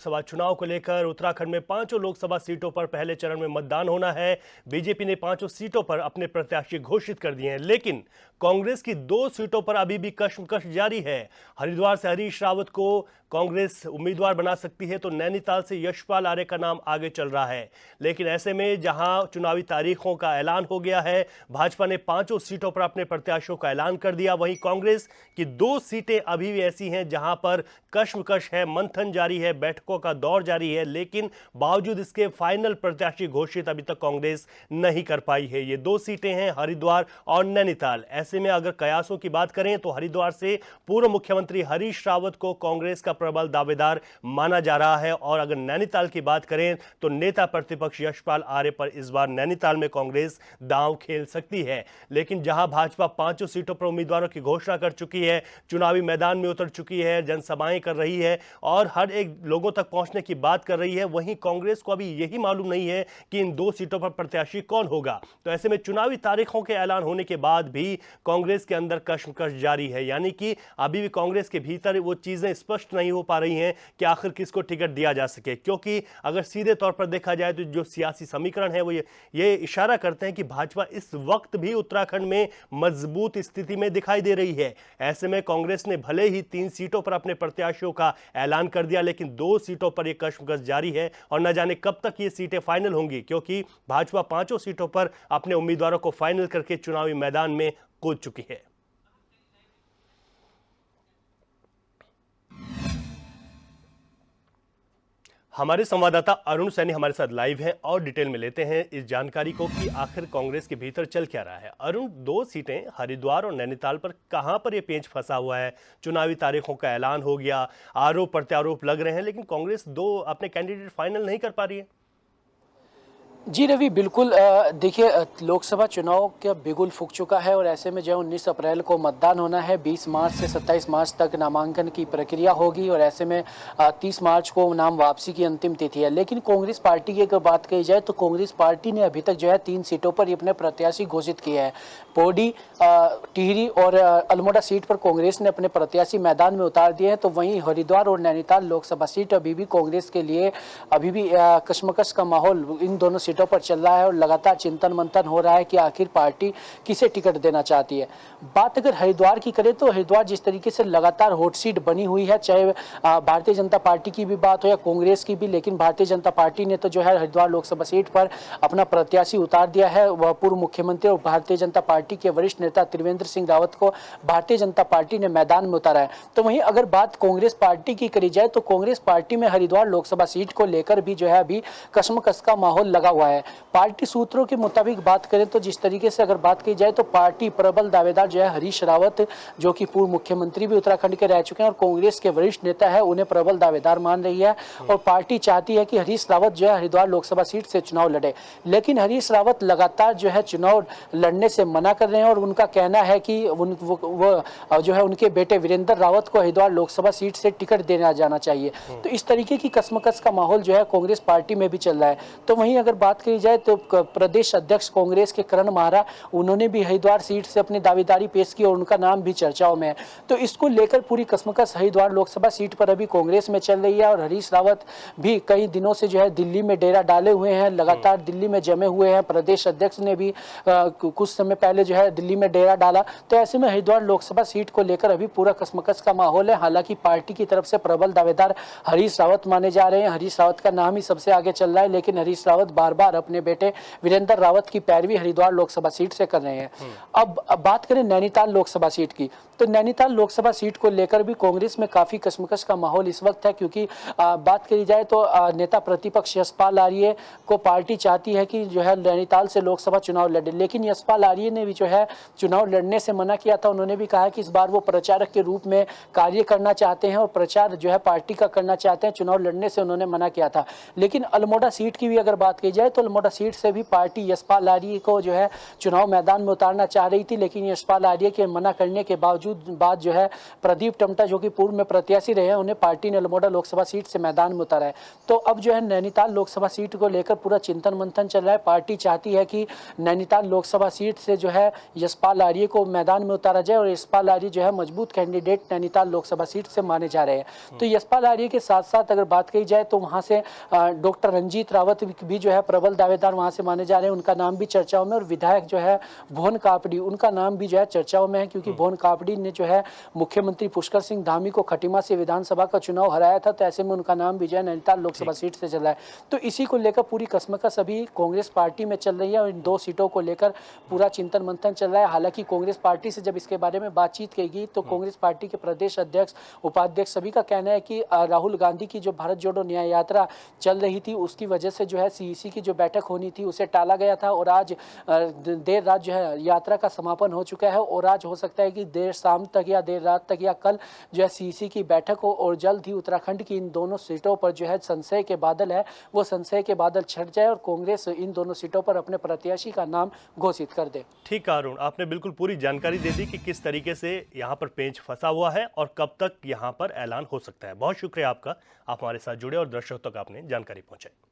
सभा चुनाव को लेकर उत्तराखंड में पांचों लोकसभा सीटों पर पहले चरण में मतदान होना है। बीजेपी ने पांचों सीटों पर अपने प्रत्याशी घोषित कर दिए हैं, लेकिन कांग्रेस की 2 सीटों पर अभी भी कश्मकश जारी है। हरिद्वार से हरीश रावत को कांग्रेस उम्मीदवार बना सकती है, तो नैनीताल से यशपाल आर्य का नाम आगे चल रहा है। लेकिन ऐसे में जहां चुनावी तारीखों का ऐलान हो गया है, भाजपा ने पांचों सीटों पर अपने प्रत्याशियों का ऐलान कर दिया, वहीं कांग्रेस की 2 सीटें अभी भी ऐसी हैं जहां पर कश्मकश है, मंथन जारी है, बैठकों का दौर जारी है। लेकिन बावजूद इसके फाइनल प्रत्याशी घोषित अभी तक कांग्रेस नहीं कर पाई है। ये 2 सीटें हैं, हरिद्वार और नैनीताल। ऐसे में अगर कयासों की बात करें तो हरिद्वार से पूर्व मुख्यमंत्री हरीश रावत को कांग्रेस का प्रबल दावेदार माना जा रहा है, और अगर नैनीताल की बात करें तो नेता प्रतिपक्ष यशपाल आर्य पर इस बार नैनीताल में कांग्रेस दांव खेल सकती है। लेकिन जहां भाजपा पांचों सीटों पर उम्मीदवारों की घोषणा कर चुकी है, चुनावी मैदान में उतर चुकी है, जनसभाएं कर रही है और हर एक लोगों तक पहुंचने की बात कर रही है, वहीं कांग्रेस को अभी यही मालूम नहीं है कि इन 2 सीटों पर प्रत्याशी कौन होगा। तो ऐसे में चुनावी तारीखों के ऐलान होने के बाद भी कांग्रेस के अंदर कश्मकश जारी है, यानी कि अभी भी कांग्रेस के भीतर वो चीजें स्पष्ट नहीं हो पा रही हैं कि आखिर किसको टिकट दिया जा सके। क्योंकि अगर सीधे तौर पर देखा जाए तो जो सियासी समीकरण है वो ये इशारा करते हैं कि भाजपा इस वक्त भी उत्तराखंड में मजबूत स्थिति में दिखाई दे रही है। ऐसे में कांग्रेस ने भले ही 3 सीटों पर अपने प्रत्याशियों का ऐलान कर दिया, लेकिन 2 सीटों पर यह कश्मकश जारी है और न जाने कब तक ये सीटें फाइनल होंगी, क्योंकि भाजपा पांचों सीटों पर अपने उम्मीदवारों को फाइनल करके चुनावी मैदान में कूद चुकी है। हमारे संवाददाता अरुण सैनी हमारे साथ लाइव हैं और डिटेल में लेते हैं इस जानकारी को कि आखिर कांग्रेस के भीतर चल क्या रहा है। अरुण, 2 सीटें हरिद्वार और नैनीताल पर कहां पर यह पेंच फंसा हुआ है? चुनावी तारीखों का ऐलान हो गया, आरोप प्रत्यारोप लग रहे हैं, लेकिन कांग्रेस 2 अपने कैंडिडेट फाइनल नहीं कर पा रही है। जी रवि, बिल्कुल। देखिए, लोकसभा चुनाव का बिगुल फूंक चुका है और ऐसे में जो 19 अप्रैल को मतदान होना है, 20 मार्च से 27 मार्च तक नामांकन की प्रक्रिया होगी और ऐसे में 30 मार्च को नाम वापसी की अंतिम तिथि है। लेकिन कांग्रेस पार्टी की अगर बात कही जाए तो कांग्रेस पार्टी ने अभी तक जो है 3 सीटों पर अपने प्रत्याशी घोषित किए हैं। पौड़ी, टिहरी और अल्मोड़ा सीट पर कांग्रेस ने अपने प्रत्याशी मैदान में उतार दिए हैं, तो वहीं हरिद्वार और नैनीताल लोकसभा सीट अभी भी कांग्रेस के लिए अभी भी कश्मकश का माहौल इन दोनों सीटों पर चल रहा है और लगातार चिंतन मंथन हो रहा है कि आखिर पार्टी किसे टिकट देना चाहती है। बात अगर हरिद्वार की करें तो हरिद्वार जिस तरीके से लगातार हॉट सीट बनी हुई है, चाहे भारतीय जनता पार्टी की भी बात हो या कांग्रेस की भी, लेकिन भारतीय जनता पार्टी ने तो जो है हरिद्वार लोकसभा सीट पर अपना प्रत्याशी उतार दिया है। वह पूर्व मुख्यमंत्री और भारतीय जनता पार्टी के वरिष्ठ नेता त्रिवेंद्र सिंह रावत को भारतीय जनता पार्टी ने मैदान में उतारा है। तो वहीं अगर बात कांग्रेस पार्टी की करी जाए तो कांग्रेस पार्टी में हरिद्वार लोकसभा सीट को लेकर भी जो है अभी कश्मकश का माहौल लगा हुआ है। पार्टी सूत्रों के मुताबिक बात करें तो जिस तरीके से अगर बात की जाए तो पार्टी प्रबल दावेदार जो है हरीश रावत, जो कि पूर्व मुख्यमंत्री भी उत्तराखंड के रह चुके हैं और कांग्रेस के वरिष्ठ नेता है, उन्हें प्रबल दावेदार मान रही है और पार्टी चाहती है कि हरीश रावत जो है हरिद्वार लोकसभा सीट से चुनाव लड़े। लेकिन हरीश रावत लगातार जो है चुनाव लड़ने से मना कर रहे हैं और उनका कहना है कि वो जो है उनके बेटे वीरेंद्र रावत को हरिद्वार लोकसभा सीट से टिकट देना जाना चाहिए। तो इस तरीके की कश्मकश का माहौल जो है कांग्रेस पार्टी में भी चल रहा है। तो वहीं अगर बात की जाए तो प्रदेश अध्यक्ष कांग्रेस के करण माहरा, उन्होंने भी हरिद्वार सीट से अपनी दावेदारी पेश की और उनका नाम भी चर्चाओं में है। तो इसको लेकर पूरी कश्मकश हरिद्वार लोकसभा सीट पर अभी कांग्रेस में चल रही है और हरीश रावत भी कई दिनों से जो है दिल्ली में डेरा डाले हुए हैं, लगातार दिल्ली में जमे हुए हैं। प्रदेश अध्यक्ष ने भी कुछ समय पहले जो है दिल्ली में डेरा डाला। तो ऐसे में हरिद्वार लोकसभा सीट को लेकर अभी पूरा कश्मकश का माहौल है। हालांकि पार्टी की तरफ से प्रबल दावेदार हरीश रावत माने जा रहे हैं, हरीश रावत का नाम ही सबसे आगे चल रहा है, लेकिन हरीश रावत बार बार अपने बेटे वीरेंद्र रावत की पैरवी हरिद्वार लोकसभा सीट से कर रहे हैं। अब बात करें नैनीताल लोकसभा सीट की, तो नैनीताल लोकसभा सीट को लेकर भी कांग्रेस में काफी कश्मकश का माहौल इस वक्त है, क्योंकि बात करी जाए तो नेता प्रतिपक्ष यशपाल आर्य को पार्टी चाहती है कि जो है नैनीताल से लोकसभा चुनाव लड़े, लेकिन यशपाल आर्य ने भी जो है चुनाव लड़ने से मना किया था। उन्होंने भी कहा कि इस बार वो प्रचारक के रूप में कार्य करना चाहते हैं और प्रचार जो है पार्टी का करना चाहते हैं, चुनाव लड़ने से उन्होंने मना किया था। लेकिन अल्मोड़ा सीट की भी अगर बात की जाए तो अल्मोड़ा सीट से भी पार्टी यशपाल आर्य को जो है चुनाव मैदान में उतारना चाह रही थी, लेकिन यशपाल आर्य के मना करने के बाद जो है प्रदीप टमटा जो कि पूर्व में प्रत्याशी रहे हैं, उन्हें पार्टी ने अल्मोड़ा लोकसभा सीट से मैदान में उतारा है। तो अब जो है नैनीताल लोकसभा सीट को लेकर पूरा चिंतन मंथन चल रहा है। पार्टी चाहती है कि नैनीताल लोकसभा सीट से जो है यशपाल आर्य को मैदान में उतारा जाए और यशपाल आर्य जो है मजबूत कैंडिडेट नैनीताल लोकसभा सीट से माने जा रहे हैं। तो यशपाल आर्य के साथ साथ अगर बात कही जाए तो वहां से डॉक्टर रंजीत रावत भी जो है प्रबल दावेदार वहां से माने जा रहे हैं, उनका नाम भी चर्चाओं में। और विधायक जो है भुवन कापड़ी, उनका नाम भी जो है चर्चाओं में है, क्योंकि भुवन कापड़ी ने जो है मुख्यमंत्री पुष्कर सिंह धामी को खटीमा से विधानसभा का चुनाव हराया था, तो ऐसे में उनका नाम भी जो है नैनीताल लोकसभा सीट से चल रहा है। तो इसी को लेकर पूरी कसमकस अभी कांग्रेस पार्टी में चल रही है और इन 2 सीटों को लेकर पूरा चिंतन मंथन चल रहा है। हालांकि कांग्रेस पार्टी से जब इसके बारे में बातचीत की गई तो कांग्रेस पार्टी के प्रदेश अध्यक्ष, उपाध्यक्ष सभी का कहना है कि राहुल गांधी की जो भारत जोड़ो न्याय यात्रा चल रही थी उसकी वजह से जो है सीईसी की जो बैठक होनी थी उसे टाला गया था और आज देर रात जो है यात्रा का समापन हो चुका है और आज हो सकता है कि देर शाम तक या देर रात तक या कल जो है सीईसी की बैठक हो और जल्द ही उत्तराखंड की इन दोनों सीटों पर जो है संशय के बादल है वो संशय के बादल छट जाए और कांग्रेस इन दोनों सीटों पर अपने प्रत्याशी का नाम घोषित कर दे। ठीक है अरुण, आपने बिल्कुल पूरी जानकारी दे दी कि किस तरीके से यहाँ पर पेंच फंसा हुआ है और कब तक यहाँ पर ऐलान हो सकता है। बहुत शुक्रिया आपका, आप हमारे साथ जुड़े और दर्शकों तक आपने जानकारी पहुंचाई।